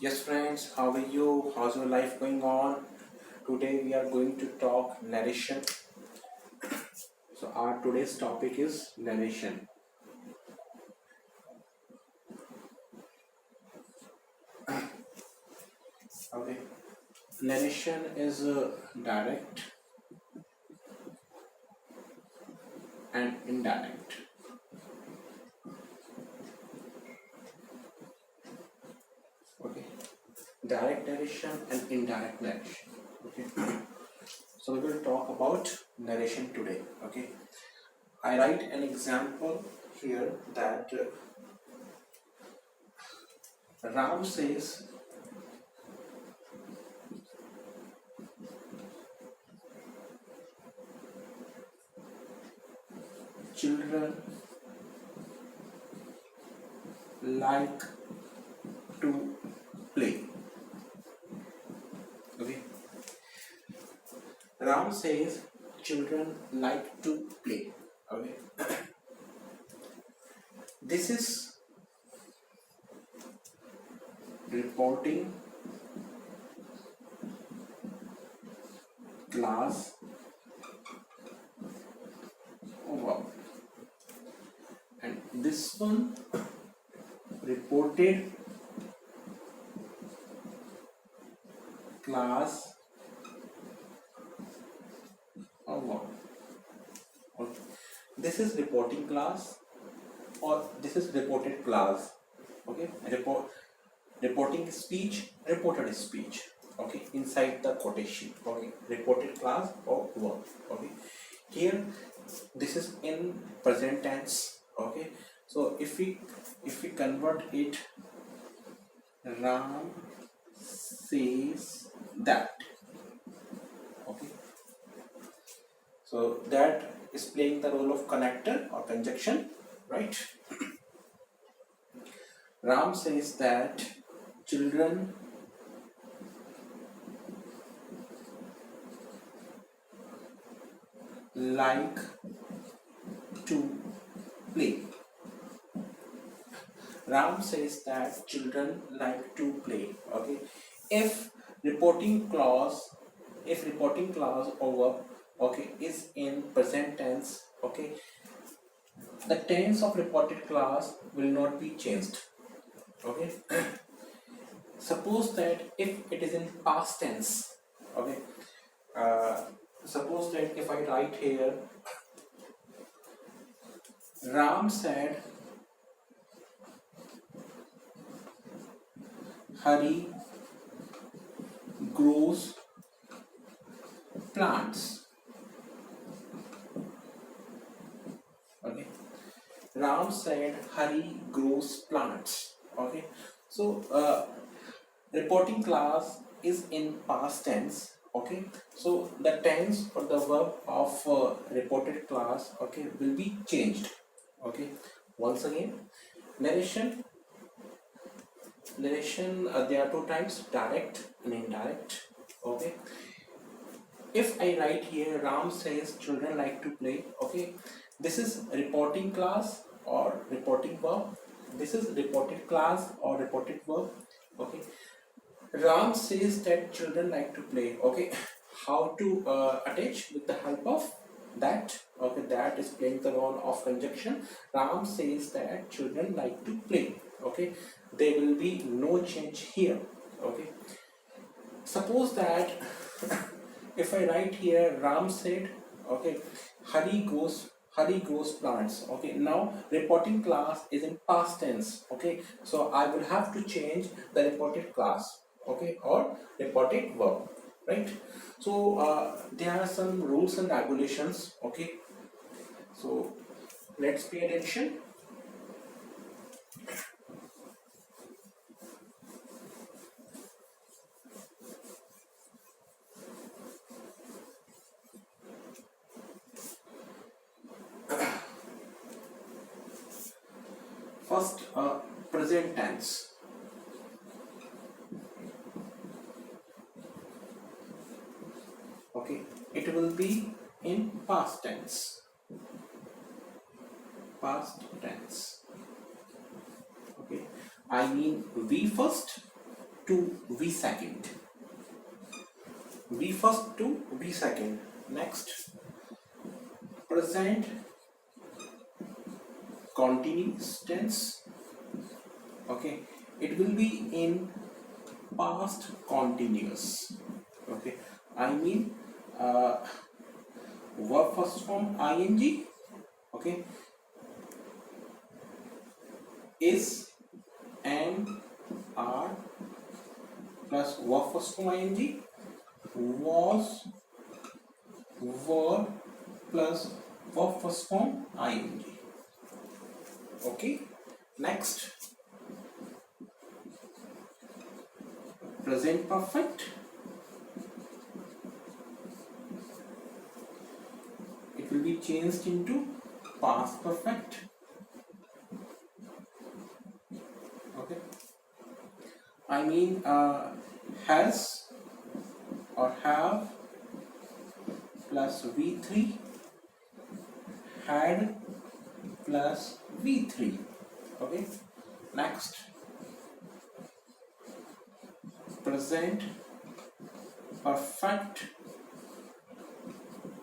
Yes, friends, how are you? How's your life going on? Today we are going to talk narration. So, our today's topic is narration. Okay, narration is direct and indirect. Okay, direct narration and indirect narration. Okay, so we will talk about narration today. Okay, I write an example here that Ram says, children like to play. Okay, Ram says children like to play. Okay, this is reporting class over, and this one reported class over. Okay. This is reporting class or this is reported class. Okay, reporting speech, reported speech. Okay, inside the quotation. Okay, reported class or verb. Okay, here this is in present tense. Okay, so if we convert it, Ram says that. Okay, so that is playing the role of connector or conjunction, right? Ram says that children like to play. Ram says that children like to play. Okay, if reporting clause, over, okay, is in present tense, okay, the tense of reported clause will not be changed. Okay, suppose that if it is in past tense, okay, suppose that if I write here, Ram said Hari grows plants. Okay, Ram said Hari grows plants. Okay, so reporting class is in past tense. Okay, so the tense or the verb of reported class, okay, will be changed. Okay, once again, narration. There are two types: direct and indirect. Okay, if I write here, Ram says children like to play. Okay, this is reporting class or reporting verb. This is reported class or reported verb. Okay, Ram says that children like to play. Okay, how to attach with the help of that? Okay, that is playing the role of conjunction. Ram says that children like to play. Okay, there will be no change here. Okay, suppose that if I write here, Ram said, okay, Hari grows plants. Okay, now reporting class is in past tense. Okay, so I will have to change the reported class. Okay, or reported verb, right? So there are some rules and regulations. Okay, so let's pay attention. First, present tense. Okay, it will be in past tense. Okay, I mean we first, to V second. V first to V second. Next, present continuous tense. Okay, it will be in past continuous. Okay, I mean verb first form ing. Okay, is, am, are plus verb first form ing, was, were plus verb first form ing. Okay, next, present perfect. It will be changed into past perfect. Okay, I mean has or have plus V3, had plus V3. Okay, next, present perfect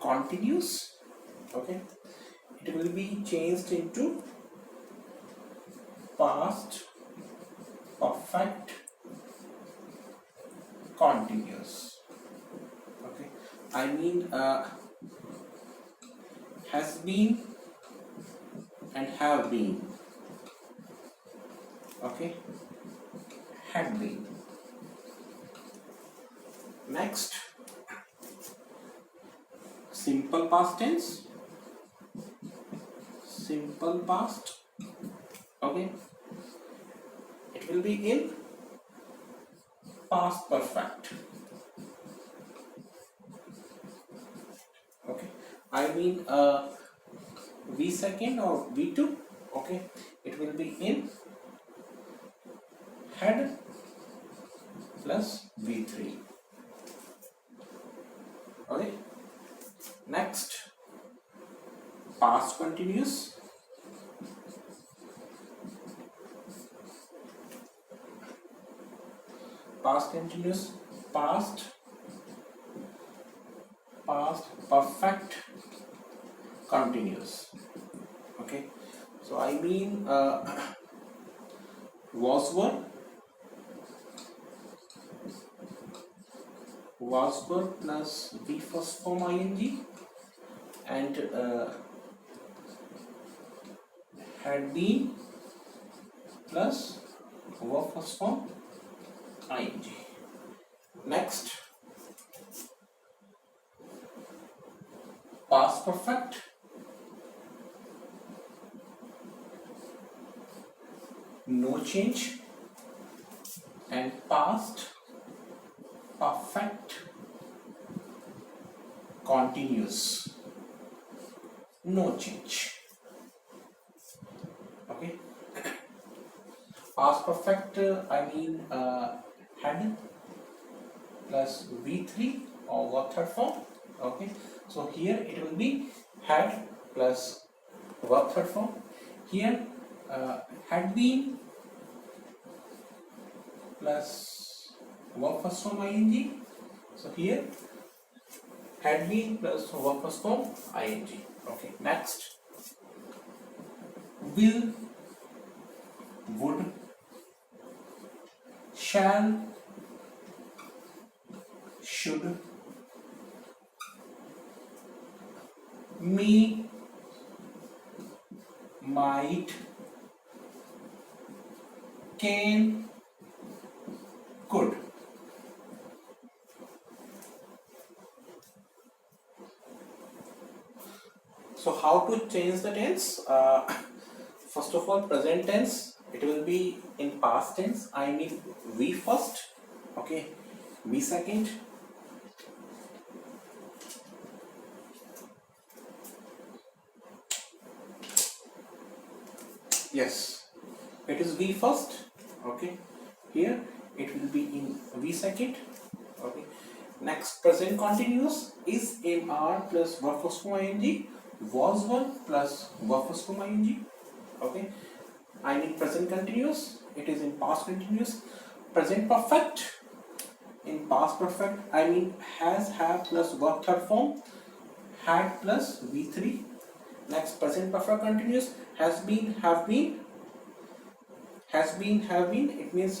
continuous. Okay, it will be changed into past perfect continuous. Okay, I mean has been and have been. Okay, had been. Next, simple past tense. Simple past. Okay, it will be in past perfect. Okay, I mean V second or V2. Okay, it will be in had plus V3. Okay, next, past continuous. Past continuous, past perfect continuous. Okay, so I mean was were plus V first form ing and had been plus verb first form ing. Next, past perfect. No change, and past perfect continuous. No change. Okay, past perfect I mean had plus V3 or verb third form. Okay, so here it will be had plus verb third form. Here had been plus verb first form ing. So here had been plus verb first form ing. Okay, next, will, would, shall, should, may, might, can, could. So how to change the tense? First of all, present tense, it will be in past tense. I mean V first, okay, V second, yes, it is V first. Okay, here it will be in V second. Okay, next, present continuous is MR plus verb first form ing, was one plus verb first form ing. Okay, I mean present continuous, it is in past continuous. present perfect. In past perfect, I mean has, have plus verb third form, had plus V3. Next, present perfect continuous, has been, have been, has been, have been. It means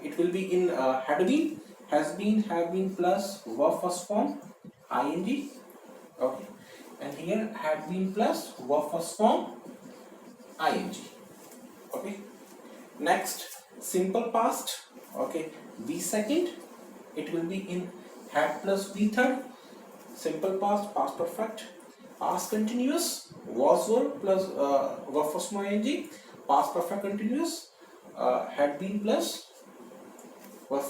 it will be in had been, has been, have been plus verb first form, ing. Okay, and here had been plus verb first form, ing. Okay. Next, simple past. Okay, V second. It will be in had plus V third. Simple past, past perfect. Past continuous, was verb plus verb first form ing. Past perfect continuous, had been plus verb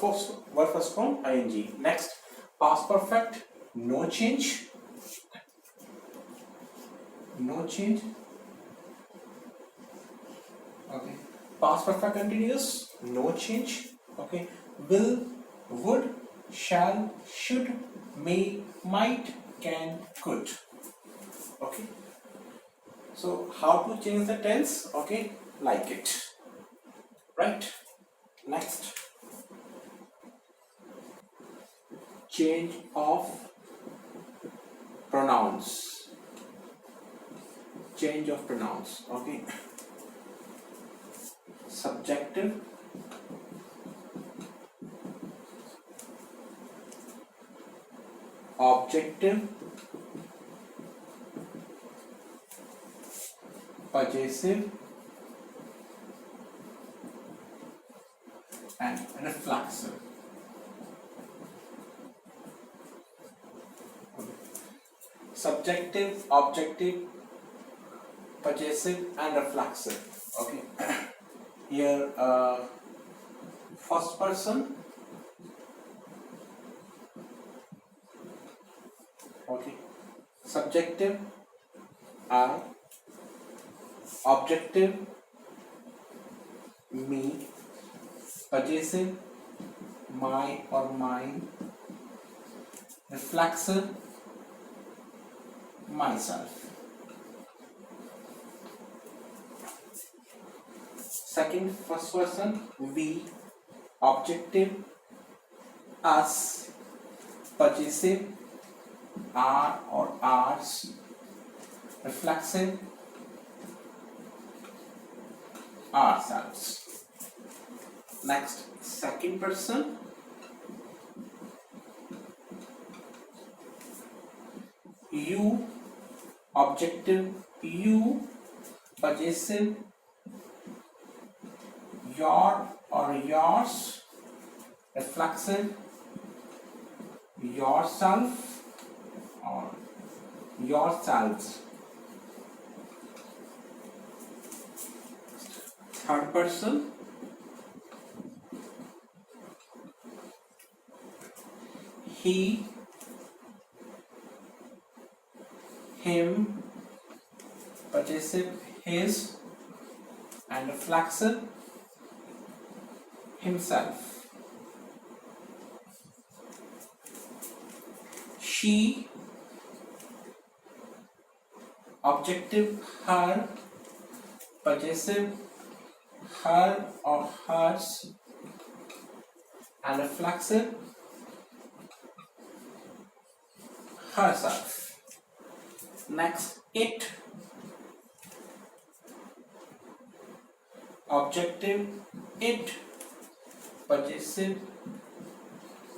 first form ing. Next, past perfect, no change. No change. Okay. Past perfect continuous, no change. Okay. Will, would, shall, should, may, might, can, could. Okay. So how to change the tense? Okay, like it. Right. Next, change of pronouns. Change of pronouns. Okay. Subjective, objective, possessive, and reflexive. Subjective, objective, possessive, and reflexive. Okay. Here, first person. Okay. Subjective, I. Objective, me. Possessive, my or mine. Reflexive, myself. Second, first person, we. Objective, us. Possessive, our or ours. Reflexive, ourselves. Next, second person, you. Objective, you. Possessive, your or yours. Reflexive, yourself or yourselves. Third person, he, him. Possessive, his, and reflexive, himself. She. Objective, her. Possessive, her or hers, and reflexive, herself. Next, it. Objective, it. Possessive,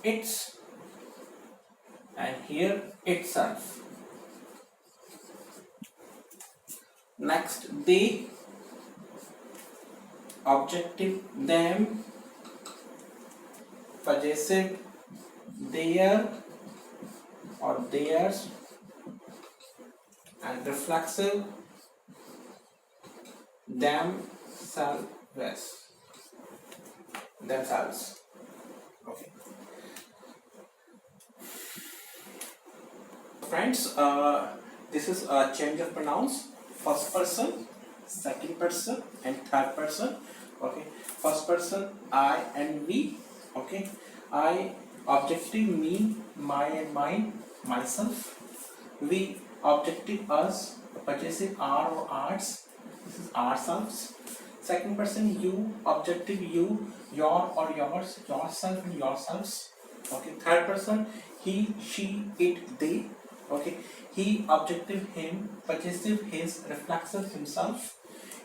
its, and here itself. Next, they. Objective, them. Possessive, their or theirs, and reflexive, themselves. Themselves. Okay. Friends, this is a change of pronouns. First person, second person, and third person. Okay. First person, I and we. Okay. I, objective, me, my and mine, myself. We, objective, us. Possessive, our or ours. This is ourselves. Second person you, objective you, your or yours, yourself and yourselves. Okay. Third person he, she, it, they. Okay. He, objective him, possessive his, reflexive himself.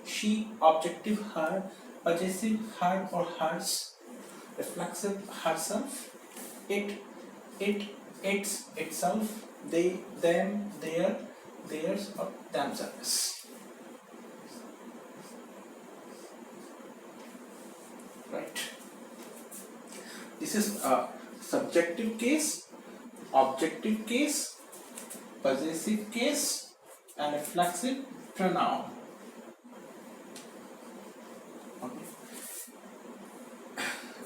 She, objective her, possessive her or hers, reflexive herself. It, its, itself. They, them, their, theirs or themselves. Right. This is a subjective case, objective case, possessive case, and reflexive pronoun. Okay.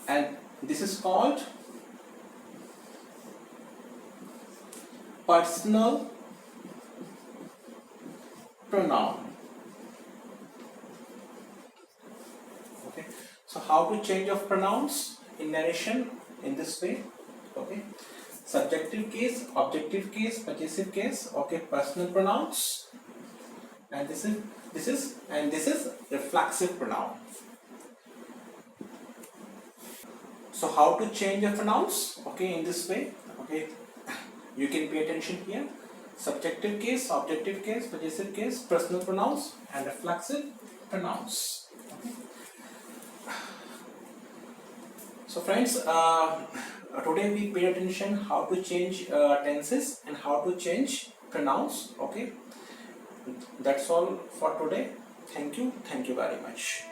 And this is called personal pronoun. Okay. So how to change of pronouns in narration in this way? Okay. Subjective case, objective case, possessive case. Okay. Personal pronouns, and this is reflexive pronoun. So how to change the pronouns? Okay, in this way. Okay, you can pay attention here. Subjective case, objective case, possessive case, personal pronouns, and reflexive pronouns. Okay. So friends, today we pay attention how to change tenses and how to change pronouns. Okay, that's all for today. Thank you very much.